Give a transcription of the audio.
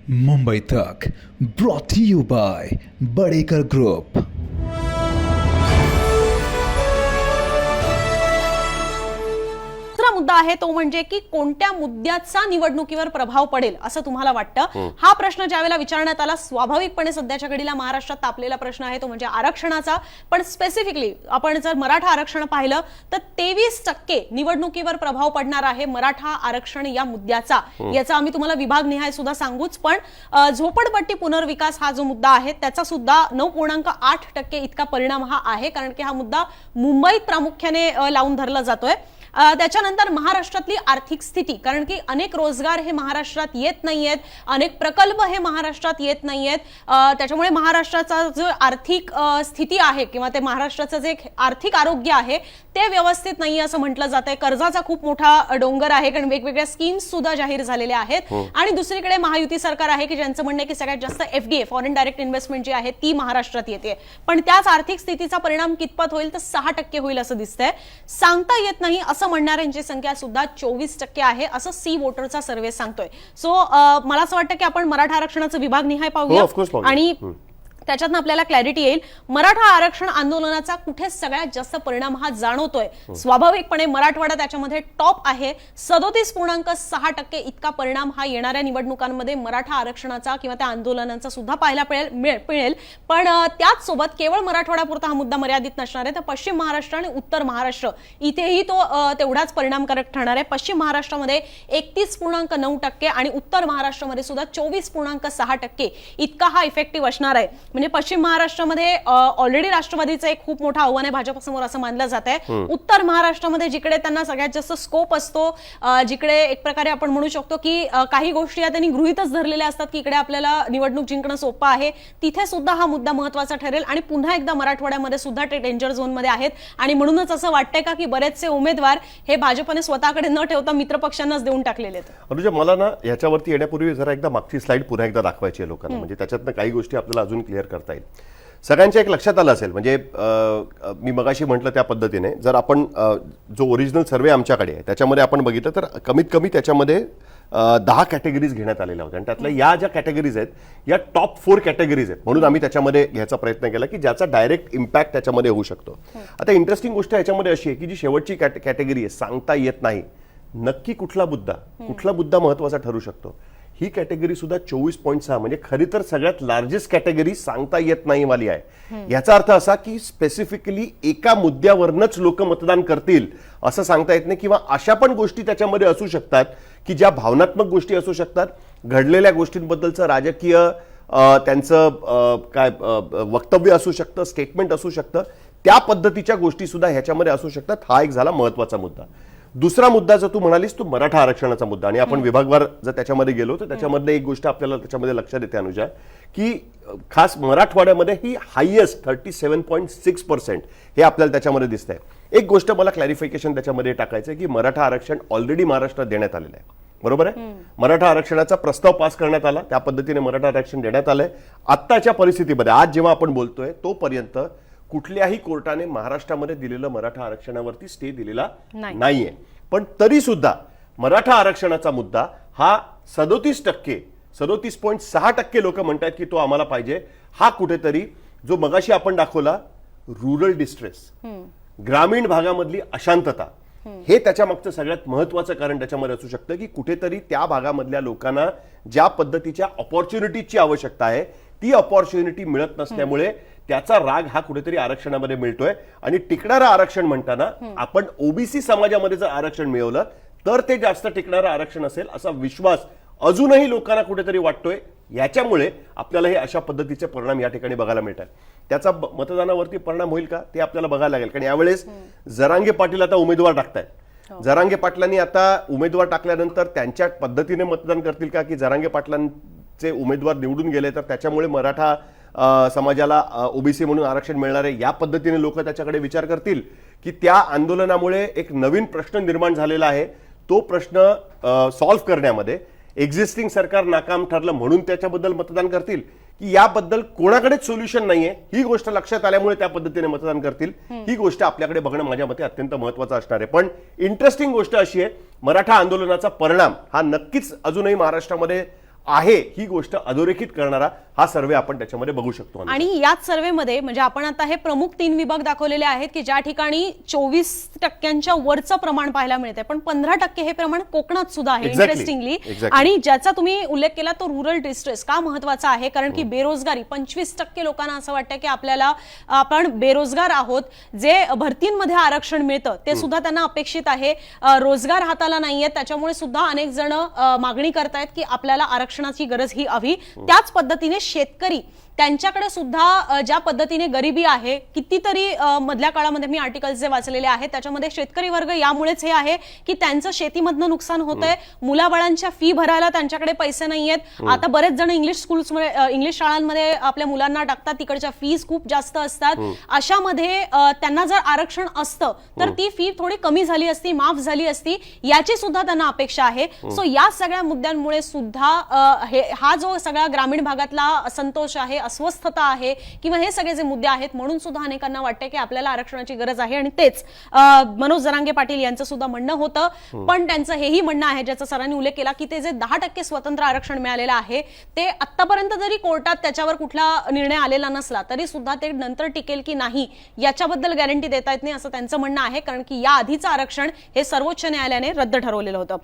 Mumbai Tak brought to you by Badekar group. दुसरा मुद्दा आहे तो म्हणजे की कोणत्या मुद्द्याचा निवडणुकीवर प्रभाव पडेल असं तुम्हाला वाटतं? हा प्रश्न ज्यावेळेला विचारण्यात आला, स्वाभाविकपणे सध्याच्या घडीला महाराष्ट्रात तापलेला प्रश्न आहे तो म्हणजे आरक्षणाचा। पण स्पेसिफिकली आपण जर मराठा आरक्षण पाहिलं तर 23% निवडणुकीवर प्रभाव पडणार आहे मराठा आरक्षण या मुद्द्याचा। याचा आम्ही तुम्हाला विभागनिहाय सुद्धा सांगूच, पण झोपडपट्टी पुनर्विकास हा जो मुद्दा आहे त्याचा सुद्धा 9.8% इतका परिणाम हा आहे, कारण की हा मुद्दा मुंबईत प्रामुख्याने लावून धरला जातोय। त्याच्यानंतर महाराष्ट्रातली आर्थिक स्थिती, कारण की अनेक रोजगार हे महाराष्ट्रात येत नाहीयेत, अनेक प्रकल्प हे महाराष्ट्रात येत नाहीयेत, त्याच्यामुळे महाराष्ट्राचा जो आर्थिक स्थिती आहे किंवा ते महाराष्ट्राचं जे आर्थिक आरोग्य आहे ते व्यवस्थित नाही असं म्हटलं जातंय। कर्जाचा खूप मोठा डोंगर आहे, कारण वेगवेगळ्या स्कीम्स सुद्धा जाहीर झालेल्या आहेत। आणि दुसरीकडे महायुती सरकार आहे की ज्यांचं म्हणणं आहे की सगळ्यात जास्त एफडीए फॉरेन डायरेक्ट इन्व्हेस्टमेंट जी आहे ती महाराष्ट्रात येते, पण त्याच आर्थिक स्थितीचा परिणाम कितपत होईल तर 6% होईल असं दिसतंय। सांगता येत नाही असं म्हणणाऱ्यांची संख्या सुद्धा 24% आहे असं सी वोटरचा सर्व्हे सांगतोय। सो मला असं वाटतं की आपण मराठा आरक्षणाचं विभागनिहाय पाहूया आणि त्याच्यातून आपल्याला क्लॅरिटी येईल। मराठा आरक्षण आंदोलनाचा कुठे सगळ्यात जास्त परिणाम हा जाणवतोय? स्वाभाविकपणे मराठवाडा त्याच्यामध्ये टॉप आहे, 37.6% इतका परिणाम हा येणाऱ्या निवडणुकांमध्ये मराठा आरक्षणाचा किंवा त्या आंदोलनांचा सुद्धा पाहायला मिळेल। पण त्याच सोबत केवळ मराठवाड्यापुरता हा मुद्दा मर्यादित नसणार आहे, तर पश्चिम महाराष्ट्र आणि उत्तर महाराष्ट्र इथेही तो तेवढाच परिणामकारक ठरणार आहे। पश्चिम महाराष्ट्रामध्ये 31.9% आणि उत्तर महाराष्ट्रामध्ये सुद्धा 24.6% इतका हा इफेक्टिव्ह असणार आहे। म्हणजे पश्चिम महाराष्ट्रामध्ये ऑलरेडी राष्ट्रवादीचं एक खूप मोठं आव्हान आहे भाजपसमोर असं मानलं जात आहे। उत्तर महाराष्ट्रामध्ये जिकडे त्यांना सगळ्यात जास्त स्कोप असतो, जिकडे एक प्रकारे आपण म्हणू शकतो की काही गोष्टी या त्यांनी गृहीतच धरलेल्या असतात की इकडे आपल्याला निवडणूक जिंकणं सोपं आहे, तिथे सुद्धा हा मुद्दा महत्त्वाचा ठरेल। आणि पुन्हा एकदा मराठवाड्यामध्ये सुद्धा ते डेंजर झोनमध्ये आहेत आणि म्हणूनच असं वाटतंय का की बरेचसे उमेदवार हे भाजपने स्वतःकडे न ठेवता मित्रपक्षांनाच देऊन टाकलेले आहेत। अनुजा, मला ना याच्यावरती येण्यापूर्वी जरा एकदा मागची स्लाइड पुन्हा एकदा दाखवायची आहे लोकांना, म्हणजे त्याच्यातनं काही गोष्टी आपल्याला अजून क्लिअर करता येईल। सगळ्यांच्या एक लक्षात आलं असेल, म्हणजे मी मगाशी म्हटलं त्या पद्धतीने जर आपण जो ओरिजिनल सर्वे आमच्याकडे आहे त्याच्यामध्ये आपण बघितलं तर कमीत कमी त्याच्यामध्ये 10 कॅटेगरीज घेण्यात आलेल्या होत्या आणि त्यातल्या या ज्या कॅटेगरीज आहेत या टॉप 4 कॅटेगरीज आहेत, म्हणून आम्ही त्याच्यामध्ये घ्यायचा प्रयत्न केला की ज्याचा डायरेक्ट इम्पॅक्ट त्याच्यामध्ये होऊ शकतो। आता इंटरेस्टिंग गोष्ट याच्यामध्ये अशी आहे की जी शेवटची कॅटेगरी आहे, सांगता येत नाही नक्की कुठला मुद्दा महत्वाचा ठरू शकतो, ही कॅटेगरी सुद्धा 24.6 म्हणजे खरी तर सगळ्यात लार्जेस्ट कॅटेगरी सांगता येत नाही वाली आहे। याचा अर्थ असा की स्पेसिफिकली एका मुद्द्यावरच लोक मतदान करतील असं सांगता येत नाही, किंवा अशा पण गोष्टी त्याच्यामध्ये असू शकतात की ज्या भावनात्मक गोष्टी असू शकतात, घडलेल्या गोष्टींबद्दलचं राजकीय त्यांचं काय वक्तव्य असू शकतं, स्टेटमेंट असू शकतं, त्या पद्धतीच्या गोष्टी सुद्धा ह्याच्यामध्ये असू शकतात। हा एक झाला महत्वाचा मुद्दा। दुसरा मुद्दा जो तू म्हणालीस तो मराठा आरक्षणाचा मुद्दा, आणि आपण विभागवार जर त्याच्यामध्ये गेलो तर त्याच्यामध्ये एक गोष्ट आपल्याला त्याच्यामध्ये लक्षात येते अनुजा, की खास मराठवाड्यामध्ये ही हायेस्ट 37.6% हे आपल्याला त्याच्यामध्ये दिसतंय। एक गोष्ट मला क्लॅरिफिकेशन त्याच्यामध्ये टाकायचं आहे की मराठा आरक्षण ऑलरेडी महाराष्ट्रात देण्यात आलेलं आहे, बरोबर आहे। मराठा आरक्षणाचा प्रस्ताव पास करण्यात आला, त्या पद्धतीने मराठा आरक्षण देण्यात आलंय। आत्ताच्या परिस्थितीमध्ये आज जेव्हा आपण बोलतोय तोपर्यंत कुठल्याही कोर्टाने महाराष्ट्रामध्ये दिलेलं मराठा आरक्षणावरती स्टे दिलेला नाहीये, पण तरी सुद्धा मराठा आरक्षणाचा मुद्दा हा 37.6% लोक म्हणतात की तो आम्हाला पाहिजे। हा कुठेतरी जो मगाशी आपण दाखवला रुरल डिस्ट्रेस, ग्रामीण भागामधली अशांतता, हे त्याच्या मागचं सगळ्यात महत्वाचं कारण त्याच्यामध्ये असू शकतं की कुठेतरी त्या भागामधल्या लोकांना ज्या पद्धतीच्या ऑपॉर्च्युनिटीची आवश्यकता आहे ती ऑपॉर्च्युनिटी मिळत नसल्यामुळे त्याचा राग हा कुठेतरी आरक्षणामध्ये मिळतोय। आणि टिकणारं आरक्षण म्हणताना आपण ओबीसी समाजामध्ये जर आरक्षण मिळवलं तर ते जास्त टिकणारं आरक्षण असेल असा विश्वास अजूनही लोकांना कुठेतरी वाटतोय। याच्यामुळे आपल्याला हे अशा पद्धतीचे परिणाम या ठिकाणी बघायला मिळतात। त्याचा मतदानावरती परिणाम होईल का ते आपल्याला बघायला लागेल, कारण यावेळेस जरांगे पाटील आता उमेदवार टाकतायत। जरांगे पाटलांनी आता उमेदवार टाकल्यानंतर त्यांच्या पद्धतीने मतदान करतील का, की जरांगे पाटलांचे उमेदवार निवडून गेले तर त्याच्यामुळे मराठा समाजाला ओबीसी म्हणून आरक्षण मिळणार आहे, या पद्धतीने लोक त्याच्याकडे विचार करतील, की त्या आंदोलनामुळे एक नवीन प्रश्न निर्माण झालेला आहे, तो प्रश्न सॉल्व्ह करण्यामध्ये एक्झिस्टिंग सरकार नाकाम ठरलं म्हणून त्याच्याबद्दल मतदान करतील, की याबद्दल कोणाकडेच सोल्युशन नाहीये, ही गोष्ट लक्षात आल्यामुळे त्या पद्धतीने मतदान करतील। ही गोष्ट आपल्याकडे बघणं माझ्या मते अत्यंत महत्त्वाचं असणार आहे। पण इंटरेस्टिंग गोष्ट अशी आहे, मराठा आंदोलनाचा परिणाम हा नक्कीच अजूनही महाराष्ट्रामध्ये आहे ही गोष्ट अधोरेखित करणारा हा सर्वे आपण त्याच्यामध्ये बघू शकतो. आणि याच सर्वेमध्ये म्हणजे आपण आता हे प्रमुख 3 विभाग दाखवलेले आहेत की ज्या ठिकाणी 24% वरचं प्रमाण पाहायला मिळते, पण 15% हे प्रमाण कोकणात सुद्धा आहे इंटरेस्टिंगली. आणि ज्याचा तुम्ही उल्लेख केला तो रुरल डिस्ट्रेस का महत्वाचा आहे, कारण की बेरोजगारी 25% लोकांना असं वाटतं की आपण बेरोजगार आहोत. जे भरतींमध्ये आरक्षण मिळतं ते सुद्धा त्यांना अपेक्षित आहे. रोजगार हाताला नाहीये, त्याच्यामुळे सुद्धा अनेक जण मागणी करतायत की आपल्याला आरक्षणाची गरज ही हवी. त्याच पद्धतीने शेतकरी त्यांच्याकडे सुद्धा ज्या पद्धतीने गरिबी आहे, कितीतरी मधल्या काळामध्ये मी आर्टिकल्स जे वाचलेले आहेत त्याच्यामध्ये शेतकरी वर्ग यामुळेच हे आहे की त्यांचं शेतीमधनं नुकसान होतंय, मुलाबाळांच्या फी भरायला त्यांच्याकडे पैसे नाहीयेत. आता बरेच जण इंग्लिश शाळांमध्ये आपल्या मुलांना टाकतात, तिकडच्या फीज खूप जास्त असतात. अशामध्ये त्यांना जर आरक्षण असतं तर ती फी थोडी कमी झाली असती, माफ झाली असती, याची सुद्धा त्यांना अपेक्षा आहे. सो या सगळ्या मुद्द्यांमुळे सुद्धा हा जो सगळा ग्रामीण भागातला असंतोष आहे, अस्वस्थता आहे किंवा हे सगळे जे मुद्दे आहेत, म्हणून सुद्धा अनेकांना वाटते की आपल्याला आरक्षणाची गरज आहे. आणि तेच मनोज जरांगे पाटील यांचं सुद्धा म्हणणं होतं. पण त्यांचं हेही म्हणणं आहे, ज्याचा सरांनी उल्लेख केला, की ते जे 10% स्वतंत्र आरक्षण मिळालेलं आहे ते आतापर्यंत जरी कोर्टात त्याच्यावर कुठला निर्णय आलेला नसला तरी सुद्धा ते नंतर टिकेल की नाही याच्याबद्दल गॅरंटी देता येत नाही असं त्यांचं म्हणणं आहे, कारण की या आधीचं आरक्षण हे सर्वोच्च न्यायालयाने रद्द ठरवलेलं होतं.